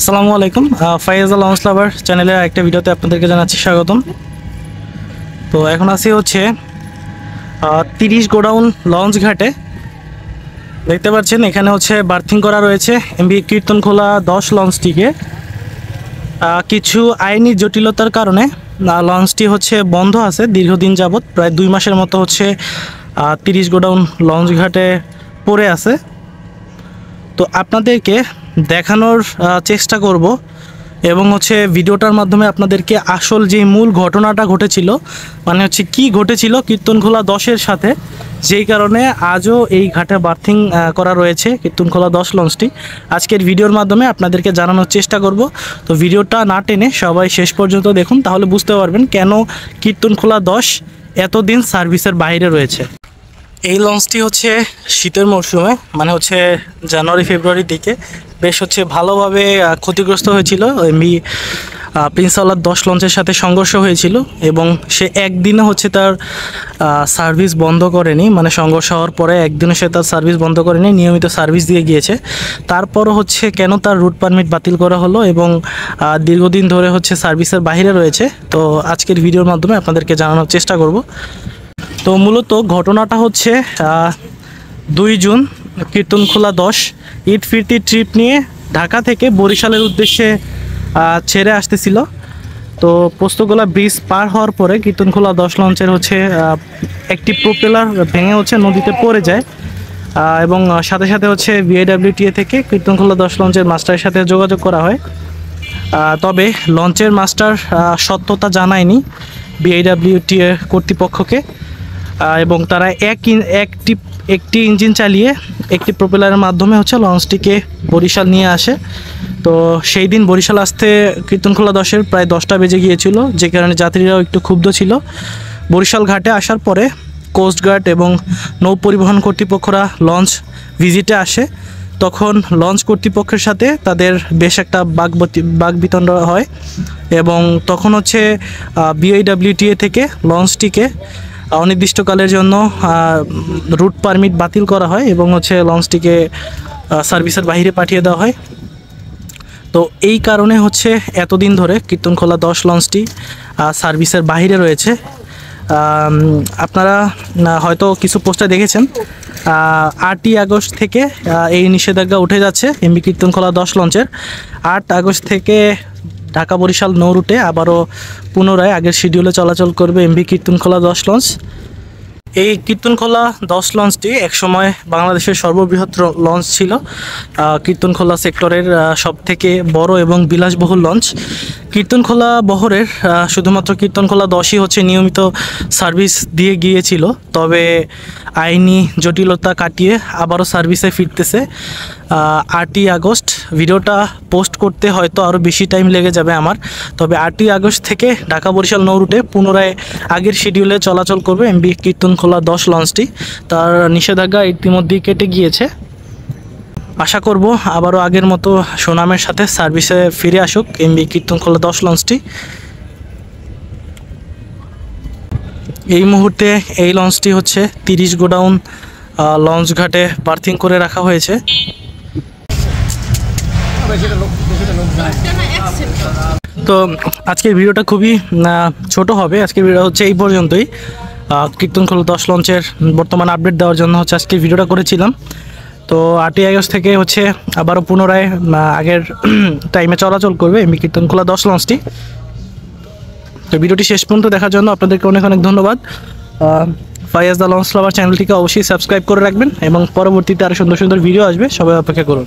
আসসালামু আলাইকুম। ফাইয়াজ লঞ্চ লাভার চ্যানেলের একটা ভিডিওতে আপনাদেরকে জানাচ্ছি স্বাগতম। তো এখন আছি হচ্ছে 30 গোডাউন লঞ্চ ঘাটে। দেখতে পাচ্ছেন এখানে হচ্ছে বার্থিং করা রয়েছে এমবি কীর্তনখোলা 10 লঞ্চটিকে। কিছু আইনি জটিলতার কারণে লঞ্চটি হচ্ছে বন্ধ আছে দীর্ঘদিন যাবৎ, প্রায় 2 মাসের মতো হচ্ছে 30 গোডাউন লঞ্চ ঘাটে পড়ে আছে। তো আপনাদেরকে দেখানোর চেষ্টা করব এবং হচ্ছে ভিডিওটার মাধ্যমে আপনাদেরকে আসল যে মূল ঘটনাটা ঘটেছিল, মানে হচ্ছে কি ঘটেছিল কীর্তনখোলা 10-এর সাথে, যেই কারণে আজও এই ঘাটে বার্থিং করা রয়েছে কীর্তনখোলা 10 লঞ্চটি, আজকের ভিডিওর মাধ্যমে আপনাদেরকে জানানোর চেষ্টা করব। তো ভিডিওটা না টেনে সবাই শেষ পর্যন্ত দেখুন, তাহলে বুঝতে পারবেন কেন কীর্তনখোলা 10 এতদিন সার্ভিসের বাইরে রয়েছে। এই লঞ্চটি হচ্ছে শীতের মরশুমে, মানে হচ্ছে জানুয়ারি ফেব্রুয়ারির দিকে বেশ হচ্ছে ভালোভাবে ক্ষতিগ্রস্ত হয়েছিল। এমবি প্রিন্স আওলাদ 10 লঞ্চের সাথে সংঘর্ষ হয়েছিল এবং সে একদিনে হচ্ছে তার সার্ভিস বন্ধ করেনি, মানে সংঘর্ষ হওয়ার পরে একদিনে সে তার সার্ভিস বন্ধ করেনি, নিয়মিত সার্ভিস দিয়ে গিয়েছে। তারপরও হচ্ছে কেন তার রুট পারমিট বাতিল করা হলো এবং দীর্ঘদিন ধরে হচ্ছে সার্ভিসের বাইরে রয়েছে, তো আজকের ভিডিওর মাধ্যমে আপনাদেরকে জানানোর চেষ্টা করব। তো মূলত ঘটনাটা হচ্ছে 2 জুন কীর্তনখোলা 10 ঈদ ফিরতি ট্রিপ নিয়ে ঢাকা থেকে বরিশালের উদ্দেশ্যে ছেড়ে আসতেছিল। তো পোস্তগোলা ব্রিজ পার হওয়ার পরে কীর্তনখোলা 10 লঞ্চের হচ্ছে একটি প্রোপেলার ভেঙে হচ্ছে নদীতে পড়ে যায় এবং সাথে সাথে হচ্ছে বিআইডব্লিউটিএ থেকে কীর্তনখোলা 10 লঞ্চের মাস্টারের সাথে যোগাযোগ করা হয়। তবে লঞ্চের মাস্টার সত্যতা জানায়নি বিআইডব্লিউটিএ কর্তৃপক্ষকে এবং তারা একটি ইঞ্জিন চালিয়ে একটি প্রোপেলারের মাধ্যমে হচ্ছে লঞ্চটিকে বরিশাল নিয়ে আসে। তো সেই দিন বরিশাল আসতে কীর্তনখোলা 10-এর প্রায় 10টা বেজে গিয়েছিল, যে কারণে যাত্রীরাও একটু ক্ষুব্ধ ছিল। বরিশাল ঘাটে আসার পরে কোস্টগার্ড এবং নৌ পরিবহন কর্তৃপক্ষরা লঞ্চ ভিজিটে আসে। তখন লঞ্চ কর্তৃপক্ষের সাথে তাদের বেশ একটা বাকবিতণ্ডা হয় এবং তখন হচ্ছে বিআইডব্লিউটিএ থেকে লঞ্চটিকে অনির্দিষ্টকালের জন্য রুট পারমিট বাতিল করা হয় এবং হচ্ছে লঞ্চটিকে সার্ভিসের বাইরে পাঠিয়ে দেওয়া হয়। তো এই কারণে হচ্ছে এতদিন ধরে কীর্তনখোলা 10 লঞ্চটি সার্ভিসের বাইরে রয়েছে। আপনারা হয়তো কিছু পোস্টার দেখেছেন, 8ই আগস্ট থেকে এই নিষেধাজ্ঞা উঠে যাচ্ছে এমবি কীর্তনখোলা 10 লঞ্চের। 8 আগস্ট থেকে ঢাকা বরিশাল নৌ রুটে আবারও পুনরায় আগের শিডিউলে চলাচল করবে এমবি কীর্তনখোলা 10 লঞ্চ। এই কীর্তনখোলা 10 লঞ্চটি একসময় বাংলাদেশের সর্ববৃহৎ লঞ্চ ছিল, কীর্তনখোলা সেক্টরের সবথেকে বড় এবং বিলাসবহুল লঞ্চ। কীর্তনখোলা বহরের শুধুমাত্র কীর্তনখোলা 10ই হচ্ছে নিয়মিত সার্ভিস দিয়ে গিয়েছিল, তবে আইনি জটিলতা কাটিয়ে আবারও সার্ভিসে ফিরতেছে 8ই আগস্ট। ভিডিওটা পোস্ট করতে হয়তো আরও বেশি টাইম লেগে যাবে আমার, তবে 8ই আগস্ট থেকে ঢাকা বরিশাল নৌ রুটে পুনরায় আগের শিডিউলে চলাচল করবে এমবি কীর্তনখোলা 10 লঞ্চটি। তার নিষেধাজ্ঞা ইতিমধ্যেই কেটে গিয়েছে। আশা করব আবারও আগের মতো সুনামের সাথে সার্ভিসে ফিরে আসুক এমবি কীর্তনখোলা 10 লঞ্চটি। এই মুহূর্তে এই লঞ্চটি হচ্ছে 30 গোডাউন লঞ্চ ঘাটে বার্থিং করে রাখা হয়েছে। তো আজকের ভিডিওটা খুবই ছোট হবে, আজকের ভিডিও হচ্ছে এই পর্যন্তই। কীর্তনখোলা 10 লঞ্চের বর্তমান আপডেট দেওয়ার জন্য হচ্ছে আজকে ভিডিওটা করেছিলাম। তো 8ই আগস্ট থেকে হচ্ছে আবারও পুনরায় আগের টাইমে চলাচল করবে এমবি কীর্তনখোলা 10 লঞ্চটি। তো ভিডিওটি শেষ পর্যন্ত দেখার জন্য আপনাদেরকে অনেক অনেক ধন্যবাদ। ফাইয়াজ লঞ্চ লাভার চ্যানেলটিকে অবশ্যই সাবস্ক্রাইব করে রাখবেন এবং পরবর্তীতে আরও সুন্দর সুন্দর ভিডিও আসবে, সবাই অপেক্ষা করুন।